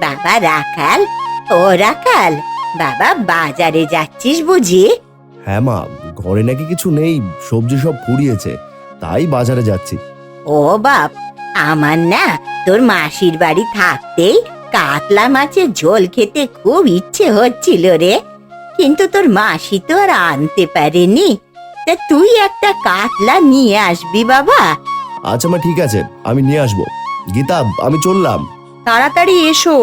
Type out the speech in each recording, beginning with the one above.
বাবা রাখাল, ও রাখাল, বাবা বাজারে যাচ্ছিস বুঝি? হ্যাঁ মা, ঘরে নাকি কিছু নেই, সবজি সব ফুরিয়েছে, তাই বাজারে যাচ্ছি। ও বাপ, আমার না তোর মাসির বাড়ি থাকতেই কাতলা মাছের ঝোল খেতে খুব ইচ্ছে হচ্ছিল রে, কিন্তু তোর মাসি তো আর আনতে পারেনি। তা তুই একটা কাতলা নিয়ে আসবি বাবা। আচ্ছা মা, ঠিক আছে, আমি নিয়ে আসবো। গীতা, আমি চললাম। তাড়াতাড়ি এসো,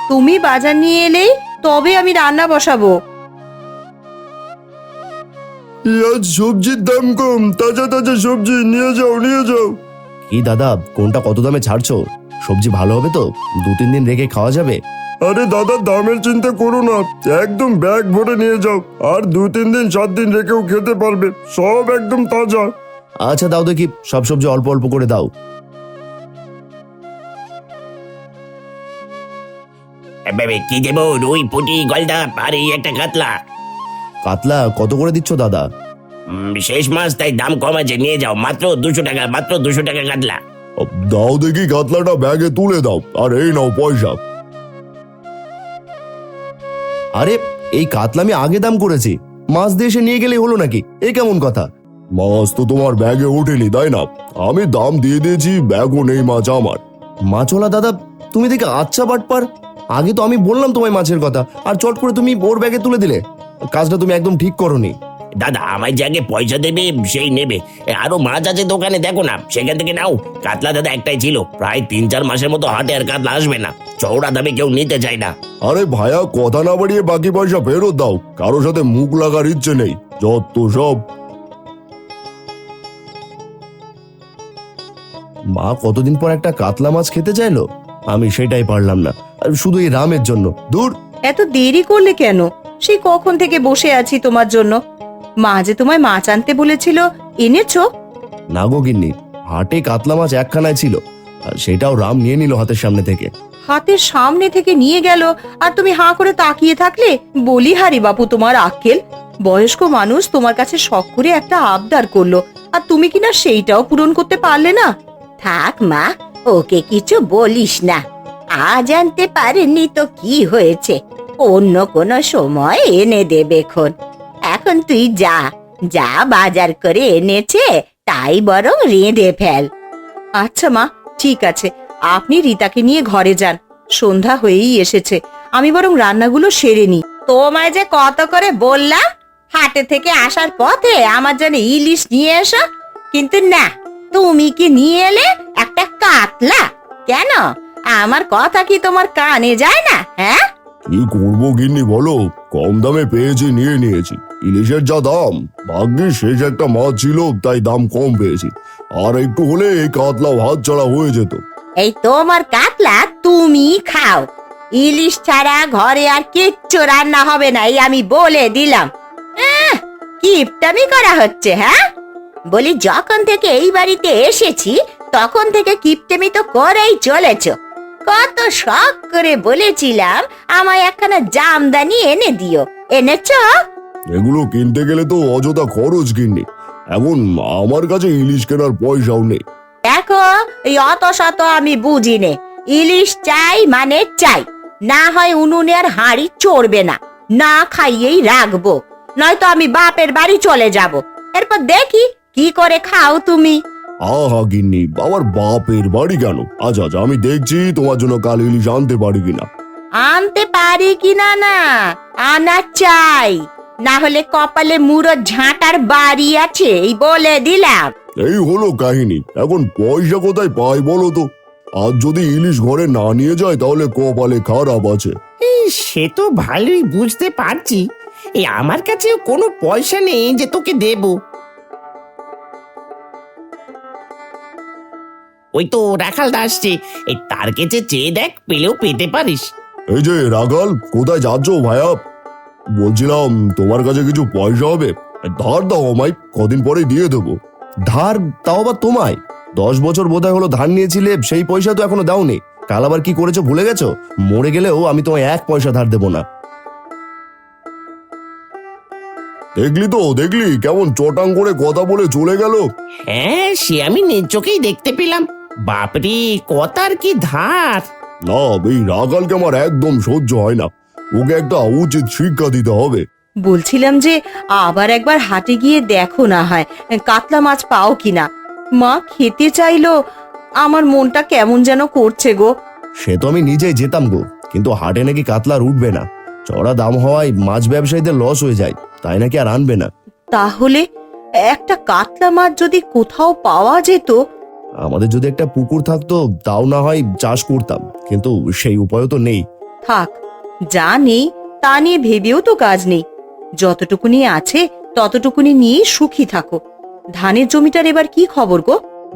তুমি বাজার নিয়ে এলেই তবে আমি রান্না বসাবো। আজ সবজির দাম কম, তাজা তাজা সবজি নিয়ে যাও নিয়ে যাও। কি দাদা, কোনটা কত দামে ছাড়ছো? সবজি ভালো হবে তো? 2-3 দিন রেখে খাওয়া যাবে? আরে দাদা, দামের চিন্তা করো না, একদম ব্যাগ ভরে নিয়ে যাও, আর 2-3 দিন 7 দিন রেখেও খেতে পারবে, সব একদম তাজা। আচ্ছা দাও দেখি, সব সবজি অল্প অল্প করে দাও। কি দেবো? রুই, পুঁটি, গলদা আর এই একটা কাতলা। কাতলা কত করে দিচ্ছ দাদা? শেষ মাস, তাই দাম কম আছে, নিয়ে যাও, মাত্র 200 টাকা, মাত্র 200 টাকা কাতলা। দাও দেখি কাতলাটা ব্যাগে তুলে দাও, আর এই নাও পয়সা। আরে, এই কাতলা আমি আগে দাম করেছি, মাছ দিয়ে এসে নিয়ে গেলেই হলো নাকি? এ কেমন কথা? মাছ তো তোমার ব্যাগে ওঠেনি তাই না? আমি দাম দিয়ে দিয়েছি, ব্যাগও নেই মাছ আমার। মাছওয়ালা দাদা, তুমি দেখে আচ্ছা বাটপার। আগে তো আমি বললাম তোমায় মাছের কথা, আর চট করে তুমি ওর ব্যাগে তুলে দিলে। কাজটা তুমি একদম ঠিক করোনি। দাদা, আমার যাকে পয়সা দেবে সেই নেবে, আরো মাছ আছে দোকানে, দেখো না, সেখান থেকে নাও। কাতলা দাদা একটাই ছিল, প্রায় 3-4 মাসের মতো হাটে আর কাতলা আসবে না, চওড়া দামে কেউ নিতে চায় না। আরে ভাইয়া, কথা না বাড়িয়ে বাকি পয়সা ফেরত দাও, কারোর সাথে মুখ লাগার ইচ্ছে নেই, যত সব। মা কতদিন পর একটা কাতলা মাছ খেতে চাইলো, আমি সেটাই পারলাম না, আর শুধু এই রামের জন্য। দূর। এত দেরি করলে কেন? সেই কখন থেকে বসে আছি তোমার জন্য। মা যে তোমায় মাছ আনতে বলেছিল, এনেছো? না গো গিন্নি, হাটে কাতলা মাছ একখানায় ছিল, আর সেটাও রাম নিয়ে নিল হাতের সামনে থেকে। হাতের সামনে থেকে নিয়ে গেল আর তুমি হাঁ করে তাকিয়ে থাকলে? বলি হারি বাপু, তোমার আক্কেল। বয়স্ক মানুষ তোমার কাছে শখ করে একটা আবদার করলো, আর তুমি কিনা সেইটাও পূরণ করতে পারলে না। থাক মা, ওকে কিছু বলিস না, আজ আনতে পারেনি তো কি হয়েছে, অন্য কোনো সময় এনে দেবে খন। এখন তুই যা যা বাজার করে এনেছে তাই বরং রেঁধে ফেল। আচ্ছা মা, ঠিক আছে, আপনি রিতাকে নিয়ে ঘরে যান, সন্ধ্যা হয়েই এসেছে। আমি বরং রান্নাগুলো সেরে নি। তোমায় যে কত করে বললাম হাটে থেকে আসার পথে আমার জন্য ইলিশ নিয়ে এসো, কিন্তু না, তুমি কি নিয়ে এলে একটা কাতলা। কেন, আমার কথা কি তোমার কানে যায় না? হ্যাঁ, কি করবো গিন্নি বলো, কম দামে পেয়েছি নিয়ে নিয়েছি। ইলিশের যা দাম, ভাগ্যিস শেষ একটা মাছ ছিল তাই দাম কম পেয়েছি, আর একটু হলে এই কাতলা হাত ছাড়া হয়ে যেত। এই তোমার কাতলা তুমি খাও, ইলিশ ছাড়া ঘরে আর কিচ্ছু রান্না হবে না, এই আমি বলে দিলাম। কিপটামি করা হচ্ছে? হ্যাঁ, বলি যখন থেকে এই বাড়িতে এসেছি তখন থেকে কিপটামি তো করেই চলেছো। কত শখ করে বলেছিলাম আমায় একখানা জামদানি এনে দিও, এনেছো? এগুলো কিনতে গেলে তো অযথা খরচ গিন্নি, এখন আমার কাছে ইলিশ কেনার পয়সাও নেই। দেখো, এই অত শত আমি বুঝি নে, ইলিশ চাই মানে চাই, না হয় উনুনে আর হাঁড়ি চড়বে না, না খাইয়েই রাখবো, নয়তো আমি বাপের বাড়ি চলে যাব, এরপর দেখি কি করে খাও তুমি। আহা গিন্নি, আমার বাপের বাড়ি কেন? আচ্ছা আচ্ছা, আমি দেখছি তোমার জন্য কাল ইলিশ আনতে পারি কিনা। আনতে পারি কিনা না, আনা চাই, না হলে কপালে মুড়ো ঝাঁটার বাড়ি আছে, এই বলে দিলাম। এই হলো কাহিনী, এখন পয়সা কোথায় পাই বলো তো? আর যদি ইলিশ ঘরে না নিয়ে যায় তাহলে কপালে খারাপ আছে। সে তো ভালোই বুঝতে পারছি, এই আমার কাছেও কোনো পয়সা নেই যে তোকে দেব। ওই তো রাখালদা আসছে, এই তার কাছে চেয়ে দেখ, পেলেও পেতে পারিস। এই যে রাখাল, কোথায় যাচ্ছ ভাইয়া? বলছিলাম তোমার কাছে কিছু পয়সা হবে, ধার দাও আমায়, কদিন পরে দিয়ে দেবো। ধার? তাও আবার তোমায়? 10 বছর বোধহয় হলো ধার নিয়েছিলে, সেই পয়সা তো এখনো দাওনি। কাল আবার কি করেছো ভুলে গেছো? মরে গেলেও আমি তোমায় 1 পয়সা ধার দেবো না। দেখলি তো, দেখলি কেমন চটাং করে কথা বলে চলে গেল। হ্যাঁ, সে আমি নিজ চোখেই দেখতে পেলাম। বাপরে কথার কি ধার। না, এই রাখালকে আমার একদম সহ্য হয় না। ওকে একটা উচিত শিক্ষা দিতে হবে। বলছিলাম যে আবার একবার হাটে গিয়ে দেখো না হয় কাতলা মাছ পাও কিনা। মা খেতে চাইলো, আমার মনটা কেমন যেন করছে গো। সে তো আমি নিজেই যেতাম গো, কিন্তু হাটে নাকি কাতলা আর উঠবে না। চড়া দাম হওয়ায় মাছ ব্যবসায়ীদের লস হয়ে যায়, তাই নাকি আর আনবে না। তাহলে একটা কাতলা মাছ যদি কোথাও পাওয়া যেত। আমাদের যদি একটা পুকুর থাকতো তাও না হয় চাষ করতাম, কিন্তু সেই উপায়ও তো নেই। থাক, যা নেই তা নিয়ে ভেবেও তো কাজ নেই। যতটুকুনি আছে ততটুকুনি নিয়ে সুখী থাকো। ধানের জমিটার এবার কি খবর গো?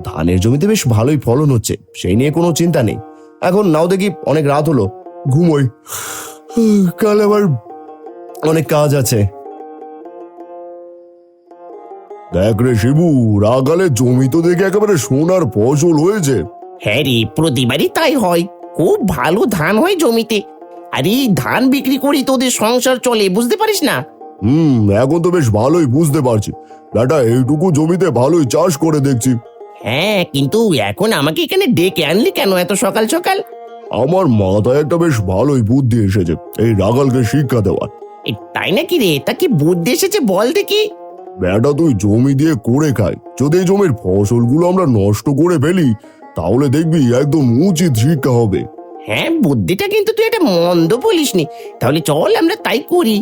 ধানের জমিতে বেশ ভালোই ফলন হচ্ছে, সেই নিয়ে কোনো চিন্তা নেই। এখন নাও দেখি, অনেক রাত হলো, ঘুমোই। কাল আবার অনেক কাজ আছে। দেখ রে শিবু, রাখালের জমি তো দেখে একেবারে সোনার ফসল হয়েছে। হ্যাঁ রে, প্রতিবারই তাই হয়। খুব ভালো ধান হয় জমিতে। আর এই ধান বিক্রি করি তোদের সংসার চলে, বুঝতে পারিস না? এখন তো বেশ ভালোই বুঝতে পারছি। বেটা এইটুকু জমিতে ভালোই চাষ করে দেখছি। হ্যাঁ, কিন্তু এখন আমাকে এখানে ডেকে আনলি কেন এত সকাল সকাল? আমার মাথায় একটা বেশ ভালোই বুদ্ধি এসেছে এই রাখালকে শিক্ষা দেওয়ার। তাই নাকি রে? তা কি বুদ্ধি এসেছে বল দেখি। বেটা তুই জমি দিয়ে করে খাই, যদি এই জমির ফসলগুলো আমরা নষ্ট করে ফেলি তাহলে দেখবি একদম উচিত শিক্ষা হবে। হ্যাঁ, বুদ্ধিটা কিন্তু তুই এটা মন্দ বলিসনি। তাহলে চল আমরা তাই করি।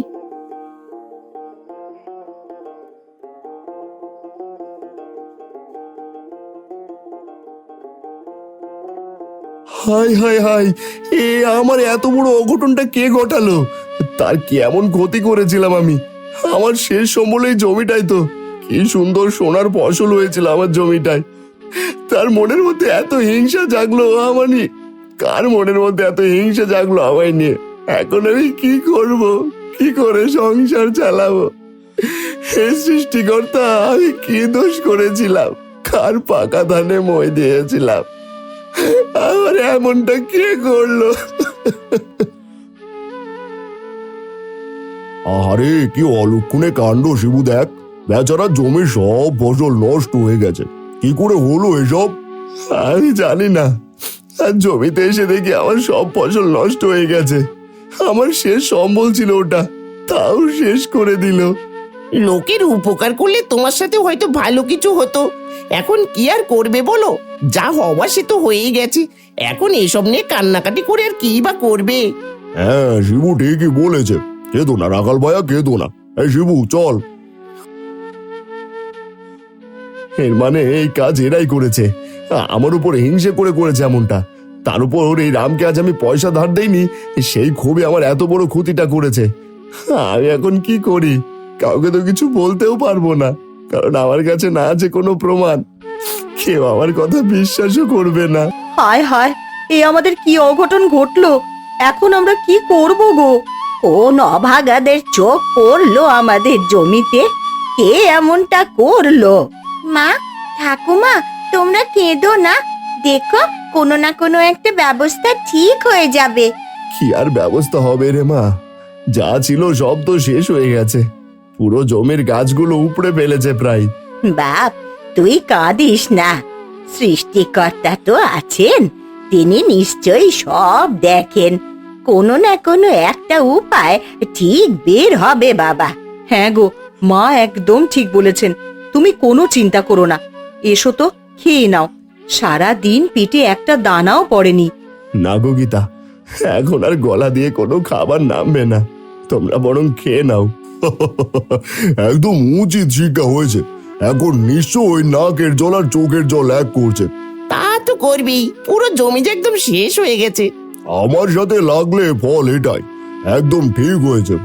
হাই হাই হাই, এ আমার এত বড় অঘটনটা কে ঘটালো? তার কি এমন ক্ষতি করেছিলাম আমি? আমার শেষ সম্বল এই জমিটাই তো। কি সুন্দর সোনার ফসল হয়েছিল আমার জমিটায়। তার মনের মধ্যে এত হিংসা জাগলো আমার নিয়ে। কার মনের মধ্যে এত হিংসা জাগলো আমায় নিয়ে? এখন আমি কি করব? কি করে সংসার চালাবো? হে সৃষ্টিকর্তা, আমি কি দোষ করেছিলাম? কার পাকা ধানে মই দিয়েছিলাম? আমার এমনটা কে করলো? আরে কি অলক্ষণে কাণ্ড শিবু, দেখ বেচারা জমির সব ফসল নষ্ট হয়ে গেছে। কি করে হলো এসব? আমি জানি না, আর জমিতে এসে দেখি আমার সব ফসল নষ্ট হয়ে গেছে। আমার শেষ সম্বল ছিল ওটা, তাও শেষ করে দিল। লোকের উপকার করলে তোমার সাথে হয়তো ভালো কিছু হতো। এখন কি আর করবে বলো? যা হওয়া সে তো হয়েই গেছে। এখন এসব নিয়ে কান্নাকাটি করে আর কি বা করবে? হ্যাঁ শিবু ঠিকই বলেছে। কেঁদো না রাখাল ভাইয়া, কেঁদো না। এই শিবু চল। এর মানে এই কাজ এরাই করেছে, আমার উপর হিংসে করে করেছে এমনটা। তার উপর এই রামকে আজ আমি পয়সা ধার দেইনি, সেই ক্ষোভে আমার এত বড় ক্ষতিটা করেছে। আমি এখন কি করি? কাউকে তো কিছু বলতেও পারবো না, কারণ আমার কাছে না আছে কোনো প্রমাণ। কেউ আমার কথা বিশ্বাসও করবে না। হায় হায়, এ আমাদের কি অঘটন ঘটলো! এখন আমরা কি করব গো? কোন অভাগাদের চোখ পড়লো আমাদের জমিতে? কে এমনটা করলো? মা, ঠাকুমা, তোমরা কেঁদো না। দেখো, কোনো না কোনো একটা ব্যবস্থা ঠিক হয়ে যাবে। কি আর ব্যবস্থা হবে রে মা? যা ছিল সব তো শেষ হয়ে গেছে। পুরো জমির গাছগুলো উপড়ে ফেলেছে প্রায়। বাপ, তুই কাঁদিস না। সৃষ্টিকর্তা তো আছেন, তিনি নিশ্চয়ই সব দেখেন। কোনো না কোনো একটা উপায় ঠিক বের হবে বাবা। হ্যাঁ গো, মা একদম ঠিক বলেছেন। তুমি কোনো চিন্তা করো না। এসো তো, খেয়ে নাও। সারা দিন পেটে একটা দানাও পড়েনি। না গো গীতা, এখন আর গলা দিয়ে কোনো খাবার নামবে না। তোমরা বরং খেয়ে নাও। একদম উচিত শিক্ষা হয়েছে। এখন নিশ্চয়ই নাকের জল আর চোখের জল এক করছে। তা তো করবেই। পুরো জমি যে একদম শেষ হয়ে গেছে। আমার সাথে লাগলে ফল এটাই। একদম ঠিক হয়েছে।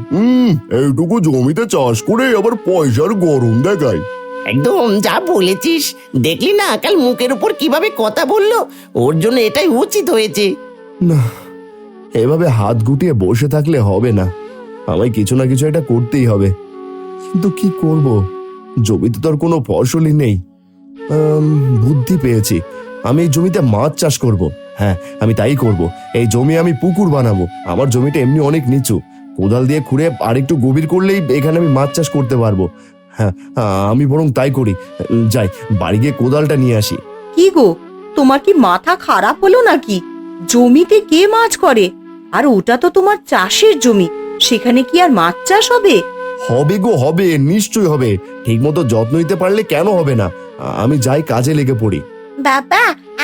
এইটুকু জমিতে চাষ করে আবার পয়সার গরম দেখায়। একদম যা বলেছিস। দেখলি না কাল মুখের উপর কিভাবে কথা বললো? ওর জন্য এটাই উচিত হয়েছে। না, এভাবে হাত গুটিয়ে বসে থাকলে হবে না। আমায় কিছু না কিছু একটা করতেই হবে। কিন্তু কি করব? জমিতে তো আর কোনো ফসলই নেই। বুদ্ধি পেয়েছি, আমি এই জমিতে মাছ চাষ করব। হ্যাঁ, আমি তাই করব। এই জমি আমি পুকুর বানাবো। আমার জমিটা এমনি অনেক নিচু, কোদাল দিয়ে খুঁড়ে আরেকটু গভীর করলেই এখানে আমি মাছ চাষ করতে পারবো। হ্যাঁ, আমি বরং তাই করি। যাই, বাড়ি গিয়ে কোদালটা নিয়ে আসি। কি গো, তোমার কি মাথা খারাপ হলো নাকি? জমিতে কে মাছ করে? আর ওটা তো তোমার চাষের জমি, সেখানে কি আর মাছ চাষ হবে? হবে গো, হবে, নিশ্চয়ই হবে। ঠিক মতো যত্ন নিতে পারলে কেন হবে না। আমি যাই, কাজে লেগে পড়ি। বাবা,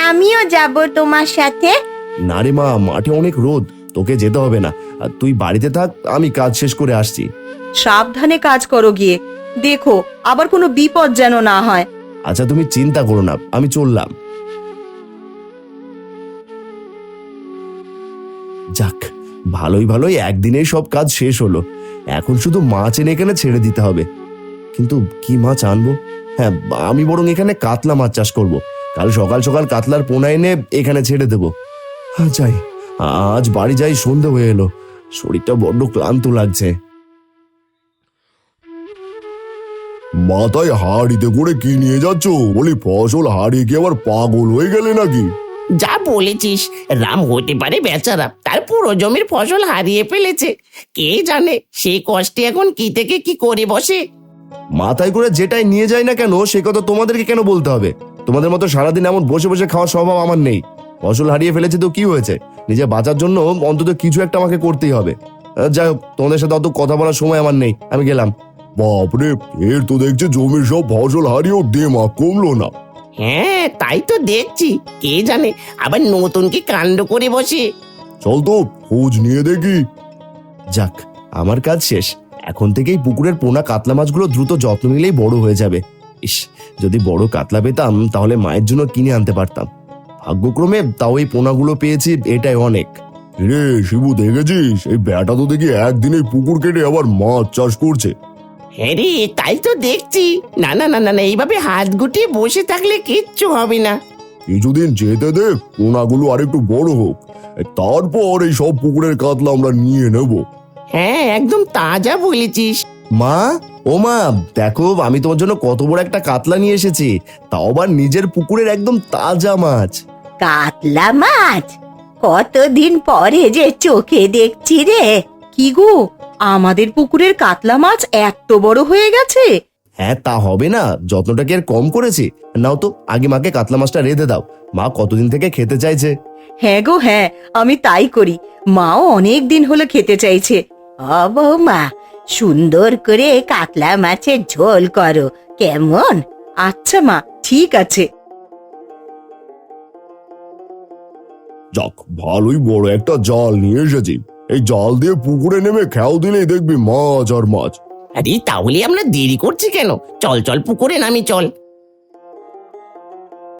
আমিও যাব তোমার সাথে। না রে মা, মাঠে অনেক রোদ, তোকে যেতে হবে না। আর তুই বাড়িতে থাক, আমি কাজ শেষ করে আসছি। সাবধানে কাজ করো গিয়ে, দেখো আবার কোনো বিপদ যেন না হয়। আচ্ছা, তুমি চিন্তা করো না, আমি চললাম। যাক, ভালোই ভালোই একদিনেই সব কাজ শেষ হলো। এখন শুধু মাছ এনে এখানে ছেড়ে দিতে হবে। কিন্তু কি মাছ আনবো? হ্যাঁ, আমি বরং এখানে কাতলা মাছ চাষ করব। কাল সকাল সকাল কাতলার পোনা এনে এখানে ছেড়ে দেবো। যাই, আজ বাড়ি যাই, সন্ধে হয়ে এলো। শরীরটা বড্ড ক্লান্ত লাগছে। মাথায় হাড়িতে করে কি নিয়ে যাচ্ছ? বলি ফসল হারিয়ে কি আবার পাগল হয়ে গেলে নাকি? যা বলেছিস, রাম হতে পারে বেচারা, তার পুরো জমির ফসল হারিয়ে ফেলেছে। কে জানে সেই কষ্টে এখন কি থেকে কি করে বসে। মাথায় করে যেটাই নিয়ে যায় না কেন, সে কথা তোমাদেরকে কেন বলতে হবে? তোমাদের মতো সারাদিন এমন বসে বসে খাওয়ার স্বভাব আমার নেই। ফসল হারিয়ে ফেলেছে তো কি হয়েছে? নিজে বাঁচার জন্য অন্তত কিছু একটা আমাকে করতেই হবে। যাই হোক, তোমাদের সাথে অত কথা বলার সময় আমার নেই, আমি গেলাম। বাপরে, এর তো দেখছি জমির সব ফসল হারিয়েও দেমাগ কমলো না। হ্যাঁ, তাই তো দেখছি। কে জানে আবার নতুন কি কাণ্ড করে বসে। চল তো খোঁজ নিয়ে দেখি। যাক, আমার কাজ শেষ। এখন থেকেই পুকুরের পোনা কাতলা মাছগুলো দ্রুত যত্ন নিলেই বড় হয়ে যাবে। ইস, যদি বড় কাতলা পেতাম তাহলে মায়ের জন্য কিনে আনতে পারতাম। ভাগ্যক্রমে তাও এই পোনাগুলো পেয়েছি, এটাই অনেক। রে শিবু, দেখেছিস এই ব্যাটা তো দেখি একদিনে পুকুর কেটে আবার মাছ চাষ করছে। হ্যাঁ রে, তাই তো দেখছি। না না না না না, এইভাবে হাত গুটিয়ে বসে থাকলে কিচ্ছু হবে না। কিছুদিন যেতে দে, পোনাগুলো আরেকটু বড় হোক, তারপর এই সব পুকুরের কাতলা আমরা নিয়ে নেব। হ্যাঁ, একদম তাজা বলেছিস। মা, ও মা, দেখো আমি তোমার জন্য কত বড় একটা কাতলা নিয়ে এসেছি, তাও আবার নিজের পুকুরের একদম তাজা মাছ। কাতলা মাছ? কতদিন পরে যে চোখে দেখছি রে। কি গো, আমাদের পুকুরের কাতলা মাছ এত বড় হয়ে গেছে? হ্যাঁ, তা হবে না, যত্নটা কি আর কম করেছি? নাও তো, আগে মাকে কাতলা মাছটা রেঁধে দাও। মা কতদিন থেকে খেতে চাইছে। হ্যাঁ গো হ্যাঁ, আমি তাই করি। মাও অনেক দিন হলো খেতে চাইছে। ও বৌমা, সুন্দর করে কাতলা মাছের ঝোল করো কেমন? আচ্ছা মা, ঠিক আছে। যাক, ভালোই বড় একটা জাল নিয়ে এসেছি। এই জাল দিয়ে পুকুরে নেমে খেয়াও দিলেই দেখবি মাছ আর মাছ। আরে তাহলে আমরা দেরি করছি কেন? চল চল পুকুরে নামি, চল।